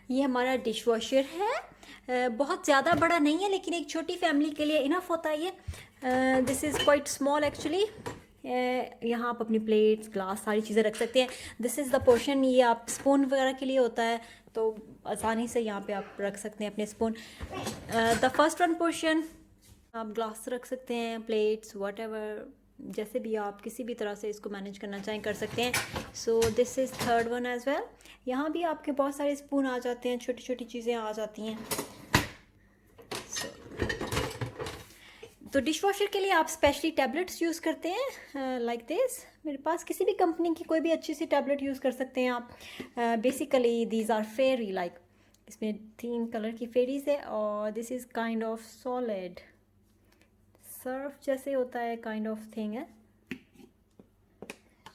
ये हमारा dish washer है। बहुत ज़्यादा बड़ा नहीं है लेकिन एक छोटी फैमिली के लिए इनफ होता है ये। This is quite small actually. यहाँ आप अपनी प्लेट्स ग्लास सारी चीज़ें रख सकते हैं। दिस इज़ द पोर्शन, ये आप स्पून वगैरह के लिए होता है तो आसानी से यहाँ पे आप रख सकते हैं अपने spoon. The first one portion आप ग्लास रख सकते हैं, प्लेट्स वट एवर, जैसे भी आप किसी भी तरह से इसको मैनेज करना चाहें कर सकते हैं। So this is third one as well. यहाँ भी आपके बहुत सारे स्पून आ जाते हैं, छोटी छोटी चीज़ें आ जाती हैं। तो डिश वॉशर के लिए आप स्पेशली टैबलेट्स यूज़ करते हैं लाइक दिस। मेरे पास किसी भी कंपनी की कोई भी अच्छी सी टैबलेट यूज़ कर सकते हैं आप। Basically these are fairy, like इसमें 3 कलर की फेरीज है और this is kind of solid surf जैसे होता है, काइंड ऑफ थिंग है।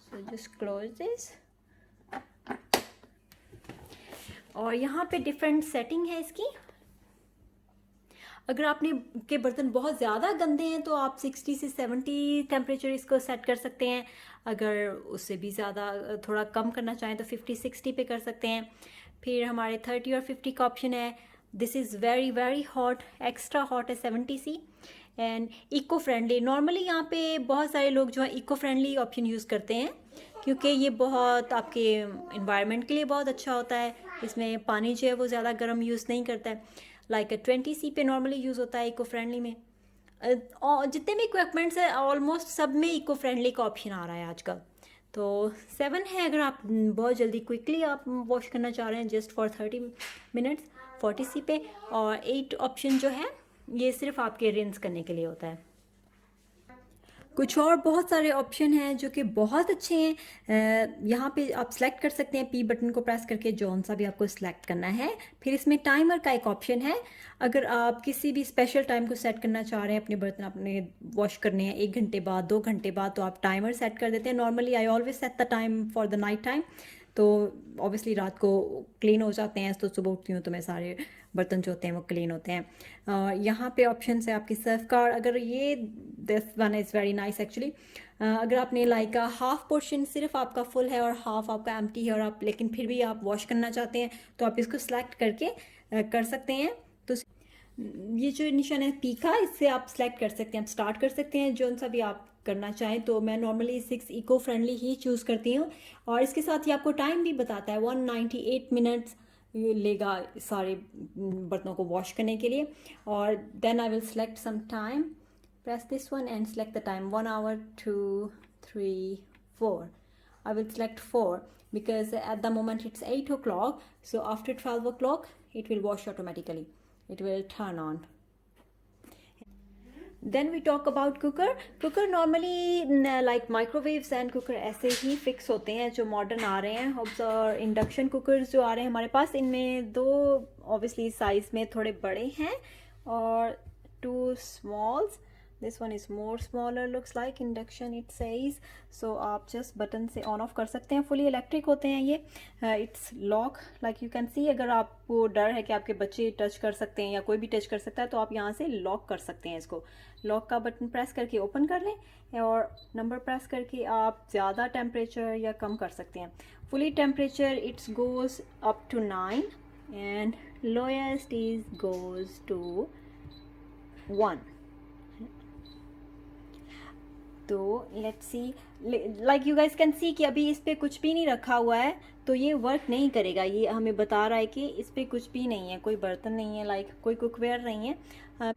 So just close this. और यहाँ पे डिफरेंट सेटिंग है इसकी। अगर आपने के बर्तन बहुत ज़्यादा गंदे हैं तो आप 60 से 70 टेम्परेचर इसको सेट कर सकते हैं। अगर उससे भी ज़्यादा थोड़ा कम करना चाहें तो 50-60 पे कर सकते हैं। फिर हमारे 30 और 50 का ऑप्शन है। This is very very hot, extra hot है 70 सी एंड इको फ्रेंडली। नॉर्मली यहाँ पे बहुत सारे लोग जो है इको फ्रेंडली ऑप्शन यूज़ करते हैं क्योंकि ये बहुत आपके इन्वायरमेंट के लिए बहुत अच्छा होता है। इसमें पानी जो है वो ज़्यादा गर्म यूज़ नहीं करता है। लाइक 20 सी पे नॉर्मली यूज़ होता है इको फ्रेंडली में। और जितने भी इक्विपमेंट्स है ऑलमोस्ट सब में इको फ्रेंडली का ऑप्शन आ रहा है आजकल। तो 7 है अगर आप बहुत जल्दी क्विकली आप वॉश करना चाह रहे हैं जस्ट फॉर 30 मिनट्स 40 सी पे। और 8 ऑप्शन जो है ये सिर्फ आपके रिंस करने के लिए होता है। कुछ और बहुत सारे ऑप्शन हैं जो कि बहुत अच्छे हैं। यहाँ पे आप सेलेक्ट कर सकते हैं, पी बटन को प्रेस करके जौन सा भी आपको सिलेक्ट करना है। फिर इसमें टाइमर का एक ऑप्शन है। अगर आप किसी भी स्पेशल टाइम को सेट करना चाह रहे हैं, अपने बर्तन अपने वॉश करने हैं 1 घंटे बाद 2 घंटे बाद, तो आप टाइमर सेट कर देते हैं। Normally I always set the time for the night time. तो ऑब्वियसली रात को क्लीन हो जाते हैं तो सुबह उठती हूँ तो मैं सारे बर्तन जो होते हैं वो क्लीन होते हैं। यहाँ पे ऑप्शन है आपकी सर्फ कार्ड। अगर ये this one is very nice actually. अगर आपने लाइक हाफ पोर्शन सिर्फ आपका फुल है और हाफ आपका एम्प्टी है और आप लेकिन फिर भी आप वॉश करना चाहते हैं तो आप इसको सिलेक्ट करके कर सकते हैं। तो ये जो निशान है पी का, इससे आप सिलेक्ट कर सकते हैं, आप स्टार्ट कर सकते हैं जो सा भी आप करना चाहें। तो मैं नॉर्मली 6 इको फ्रेंडली ही चूज़ करती हूँ और इसके साथ ही आपको टाइम भी बताता है 198 मिनट्स लेगा सारे बर्तनों को वॉश करने के लिए। और then I will select some time, press this one and select the time 1 hour 2 3 4। I will select 4 because at the moment it's 8 o'clock, so after 12 o'clock it will wash automatically, it will turn on. Then we talk about cooker. Cooker normally like microwaves and cooker ऐसे ही fix होते हैं जो modern आ रहे हैं। और induction cookers जो आ रहे हैं हमारे पास, इनमें 2 ऑब्वियसली साइज में थोड़े बड़े हैं और 2 smalls. This one is more smaller looks like induction it says. So आप जस्ट बटन से ऑन ऑफ कर सकते हैं। फुली इलेक्ट्रिक होते हैं ये। It's lock like you can see. अगर आपको डर है कि आपके बच्चे टच कर सकते हैं या कोई भी टच कर सकता है तो आप यहाँ से लॉक कर सकते हैं इसको। लॉक का बटन प्रेस करके ओपन कर लें और नंबर प्रेस करके आप ज़्यादा टेम्परेचर या कम कर सकते हैं। Fully temperature it's goes up to 9 and lowest is goes to 1। तो let's see, like you guys can see कि अभी इस पर कुछ भी नहीं रखा हुआ है तो ये वर्क नहीं करेगा। ये हमें बता रहा है कि इस पर कुछ भी नहीं है, कोई बर्तन नहीं है, लाइक कोई कुकवेयर नहीं है।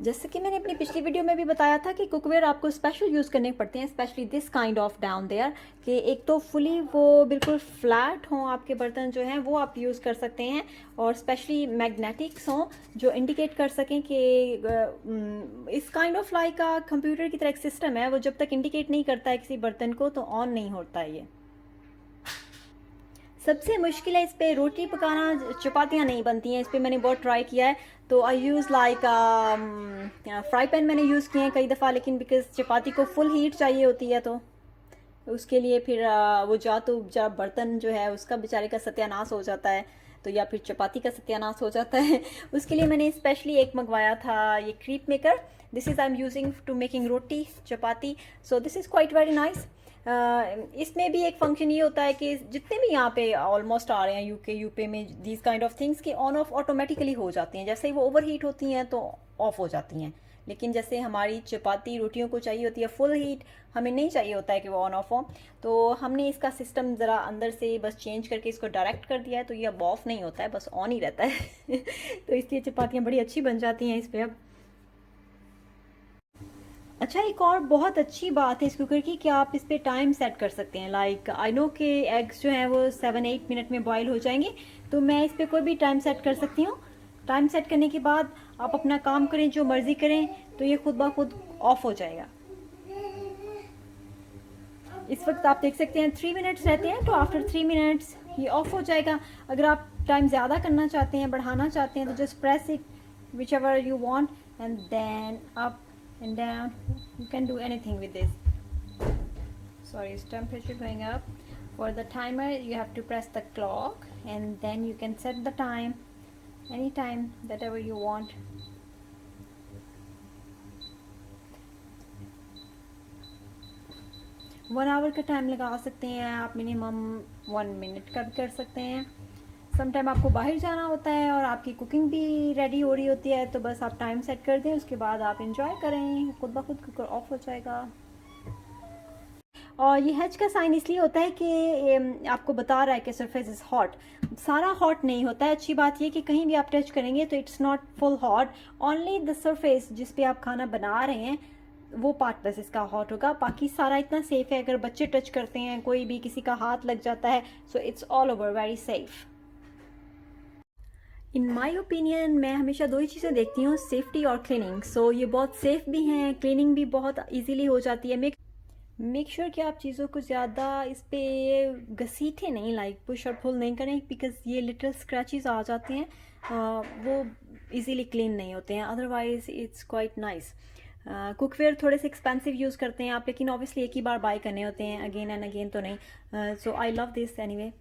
जैसे कि मैंने अपनी पिछली वीडियो में भी बताया था कि कुकवेयर आपको स्पेशल यूज़ करने पड़ते हैं, specially this kind of down there, कि एक तो फुली वो बिल्कुल फ्लैट हों आपके बर्तन जो हैं वो आप यूज़ कर सकते हैं और स्पेशली मैग्नेटिक्स हों जो इंडिकेट कर सकें कि इस काइंड ऑफ लाइक का कंप्यूटर की तरह एक सिस्टम है, वो जब तक इंडिकेट नहीं करता है किसी बर्तन को तो ऑन नहीं होता है। ये सबसे मुश्किल है इस पर रोटी पकाना, चपातियाँ नहीं बनती हैं इस पर। मैंने बहुत ट्राई किया है तो आई यूज़ लाइक फ्राई पैन मैंने यूज़ किए हैं कई दफ़ा, लेकिन बिकॉज चपाती को फुल हीट चाहिए होती है तो उसके लिए फिर वो जा बर्तन जो है उसका बेचारे का सत्यानाश हो जाता है तो या फिर चपाती का सत्यानाश हो जाता है। उसके लिए मैंने स्पेशली एक मंगवाया था ये crepe maker. This is I am using to making roti chapati. So this is quite very nice. इसमें भी एक फंक्शन ये होता है कि जितने भी यहाँ पे ऑलमोस्ट आ रहे हैं यूके में दीज काइंड ऑफ थिंग्स कि ऑन ऑफ ऑटोमेटिकली हो जाती हैं, जैसे ही वो ओवर हीट होती हैं तो ऑफ हो जाती हैं। लेकिन जैसे हमारी चपाती रोटियों को चाहिए होती है फुल हीट, हमें नहीं चाहिए होता है कि वो ऑन ऑफ हो, तो हमने इसका सिस्टम ज़रा अंदर से बस चेंज करके इसको डायरेक्ट कर दिया है, तो ये अब ऑफ नहीं होता है, बस ऑन ही रहता है तो इसलिए चपातियाँ बड़ी अच्छी बन जाती हैं इस पर अब। अच्छा, एक और बहुत अच्छी बात है इस कुकर की कि आप इस पर टाइम सेट कर सकते हैं। लाइक आई नो कि एग्स जो हैं वो 7-8 मिनट में बॉईल हो जाएंगे, तो मैं इस पर कोई भी टाइम सेट कर सकती हूँ। टाइम सेट करने के बाद आप अपना काम करें, जो मर्ज़ी करें, तो ये खुद ब खुद ऑफ हो जाएगा। इस वक्त आप देख सकते हैं 3 मिनट्स रहते हैं, तो आफ्टर 3 मिनट्स ये ऑफ हो जाएगा। अगर आप टाइम ज़्यादा करना चाहते हैं, बढ़ाना चाहते हैं, तो just press it whichever you want and then up and down. You can do anything with this. Sorry, is temperature going up? For the timer you have to press the clock and then you can set the time anytime whatever you want. One hour का time लगा सकते हैं आप, minimum 1 minute का भी कर सकते हैं। समटाइम आपको बाहर जाना होता है और आपकी कुकिंग भी रेडी हो रही होती है, तो बस आप टाइम सेट कर दें, उसके बाद आप इंजॉय करें, खुद ब खुद कुकर ऑफ हो जाएगा। और ये हैच का साइन इसलिए होता है कि आपको बता रहा है कि सरफेस इज़ हॉट। सारा हॉट नहीं होता है, अच्छी बात ये कि कहीं भी आप टच करेंगे तो it's not full hot, only the surface जिस पे आप खाना बना रहे हैं वो पार्ट बस इसका हॉट होगा, बाकी सारा इतना सेफ़ है। अगर बच्चे टच करते हैं, कोई भी किसी का हाथ लग जाता है, so it's all over very safe. In my opinion मैं हमेशा दो ही चीज़ें देखती हूँ, सेफ्टी और क्लीनिंग। सो ये बहुत सेफ़ भी हैं, क्लीनिंग भी बहुत इजीली हो जाती है। मेक श्योर कि आप चीज़ों को ज़्यादा इस पर घसीटें नहीं, लाइक पुश और पुल नहीं करें, बिकॉज ये लिटिल स्क्रैचेस आ जाते हैं, वो इजीली क्लीन नहीं होते हैं। Otherwise it's quite nice. Cookware थोड़े से एक्सपेंसिव यूज़ करते हैं आप, लेकिन ऑब्वियसली एक ही बार बाय करने होते हैं, अगेन एंड अगेन तो नहीं। So I love this anyway.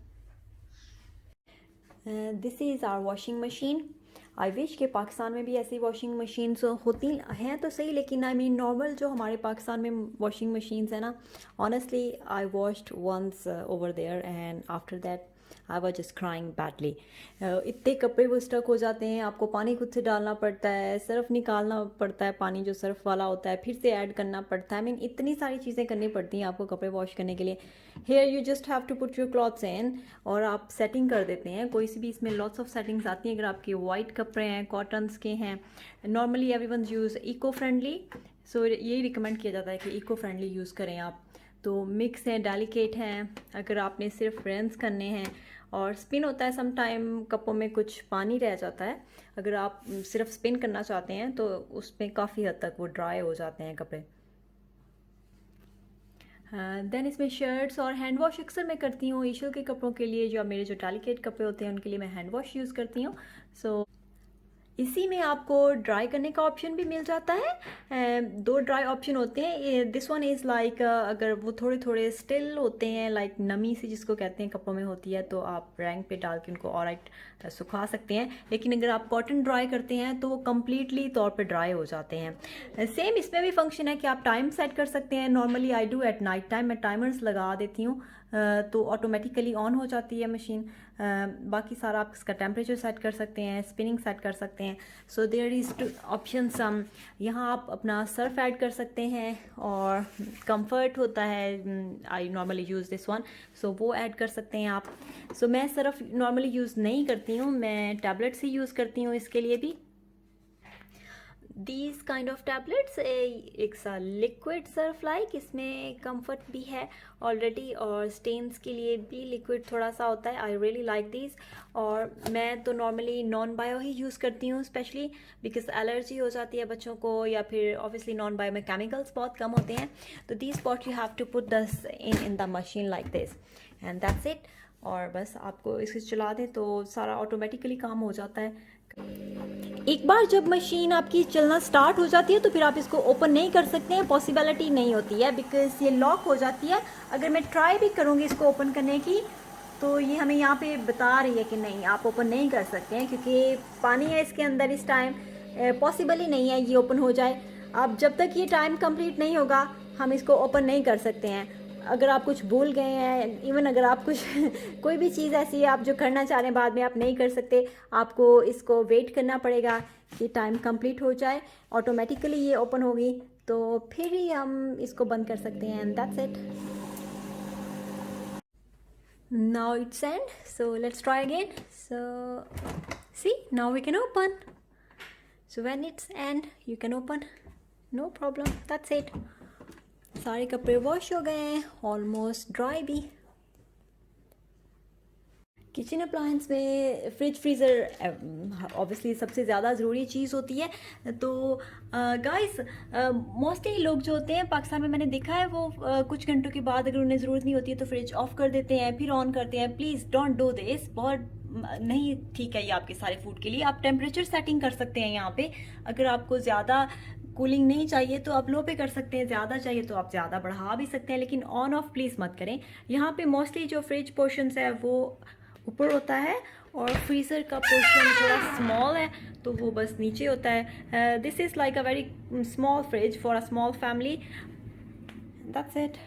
This is our washing machine. I wish के पाकिस्तान में भी ऐसी वॉशिंग मशीन्स होती हैं तो सही, लेकिन आई मीन नॉर्मल जो हमारे पाकिस्तान में वॉशिंग मशीन्स है ना, honestly I washed once over there and after that I was just crying badly. इतने कपड़े वो स्टक हो जाते हैं, आपको पानी खुद से डालना पड़ता है, सर्फ निकालना पड़ता है, पानी जो सर्फ वाला होता है फिर से ऐड करना पड़ता है। आई मीन इतनी सारी चीज़ें करनी पड़ती हैं आपको कपड़े वॉश करने के लिए। Here you just have to put your clothes in और आप सेटिंग कर देते हैं कोई सी भी। इसमें लॉट्स ऑफ सेटिंग्स आती हैं। अगर आपके वाइट कपड़े हैं, कॉटन्स के हैं, normally everyone use eco friendly, so यही रिकमेंड किया जाता है कि इको फ्रेंडली यूज़ करें आप। तो मिक्स हैं, डेलिकेट हैं, अगर आपने सिर्फ रेंस करने हैं, और स्पिन होता है सम टाइम कपों में कुछ पानी रह जाता है, अगर आप सिर्फ स्पिन करना चाहते हैं तो उसमें काफ़ी हद तक वो ड्राई हो जाते हैं कपड़े। देन इसमें शर्ट्स और हैंड वॉश अक्सर मैं करती हूँ इशू के कपड़ों के लिए, जो मेरे जो डेलिकेट कपड़े होते हैं उनके लिए मैं हैंड वॉश यूज़ करती हूँ। सो इसी में आपको ड्राई करने का ऑप्शन भी मिल जाता है। दो ड्राई ऑप्शन होते हैं। दिस वन इज़ लाइक अगर वो थोड़े थोड़े स्टिल होते हैं, लाइक नमी से जिसको कहते हैं कपड़ों में होती है, तो आप रैंक पे डाल के उनको ऑलराइट सुखा सकते हैं। लेकिन अगर आप कॉटन ड्राई करते हैं तो वो कम्प्लीटली तौर पे ड्राई हो जाते हैं। सेम इसमें भी फंक्शन है कि आप टाइम सेट कर सकते हैं। Normally I do at night time, मैं टाइमर्स लगा देती हूँ तो ऑटोमेटिकली ऑन हो जाती है मशीन। बाकी सारा आप इसका टेम्परेचर सेट कर सकते हैं, स्पिनिंग सेट कर सकते हैं। So there is two option some. यहाँ आप अपना सर्फ ऐड कर सकते हैं और कंफर्ट होता है, I normally use this one, so वो ऐड कर सकते हैं आप। सो मैं सर्फ नॉर्मली यूज़ नहीं करती हूँ, मैं टैबलेट्स ही यूज़ करती हूँ इसके लिए भी। दीज काइंड ऑफ टैबलेट्स एक सा लिक्विड सर्फ लाइक, इसमें कंफर्ट भी है ऑलरेडी और स्टेन्स के लिए भी लिक्विड थोड़ा सा होता है। I really like these. और मैं तो नॉर्मली नॉन बायो ही यूज़ करती हूँ, स्पेशली बिकॉज एलर्जी हो जाती है बच्चों को, या फिर ऑब्वियसली नॉन बायो में केमिकल्स बहुत कम होते हैं। तो these spot you have to put this in the machine like this and that's it. और बस आपको इसे चला दें तो सारा ऑटोमेटिकली काम हो जाता है। एक बार जब मशीन आपकी चलना स्टार्ट हो जाती है तो फिर आप इसको ओपन नहीं कर सकते हैं, पॉसिबिलिटी नहीं होती है, बिकॉज ये लॉक हो जाती है। अगर मैं ट्राई भी करूँगी इसको ओपन करने की तो ये हमें यहाँ पे बता रही है कि नहीं, आप ओपन नहीं कर सकते हैं, क्योंकि पानी है इसके अंदर इस टाइम, पॉसिबल ही नहीं है ये ओपन हो जाए। अब जब तक ये टाइम कंप्लीट नहीं होगा हम इसको ओपन नहीं कर सकते हैं। अगर आप कुछ भूल गए हैं, इवन अगर आप कुछ कोई भी चीज़ ऐसी है आप जो करना चाह रहे हैं बाद में आप नहीं कर सकते, आपको इसको वेट करना पड़ेगा कि टाइम कंप्लीट हो जाए, ऑटोमेटिकली ये ओपन होगी, तो फिर ही हम इसको बंद कर सकते हैं। And that's it. Now it's end, so let's try again. So see, now we can open. So when it's end you can open, no problem, that's it. सारे कपड़े वॉश हो गए हैं, ऑलमोस्ट ड्राई भी। किचन अप्लायंस में fridge freezer obviously सबसे ज़्यादा ज़रूरी चीज़ होती है। तो गाइस मोस्टली लोग जो होते हैं पाकिस्तान में मैंने देखा है वो कुछ घंटों के बाद अगर उन्हें ज़रूरत नहीं होती है तो फ्रिज ऑफ कर देते हैं, फिर ऑन करते हैं। प्लीज़ डोंट डू दिस, बहुत नहीं ठीक है ये आपके सारे फूड के लिए। आप टेम्परेचर सेटिंग कर सकते हैं यहाँ पे, अगर आपको ज़्यादा कूलिंग नहीं चाहिए तो आप लो पे कर सकते हैं, ज़्यादा चाहिए तो आप ज़्यादा बढ़ा भी सकते हैं, लेकिन ऑन ऑफ प्लीज़ मत करें। यहाँ पे मोस्टली जो फ्रिज पोर्शंस है वो ऊपर होता है और फ्रीज़र का पोर्शन थोड़ा स्मॉल है तो वो बस नीचे होता है। This is like a very small fridge for a small family, that's it.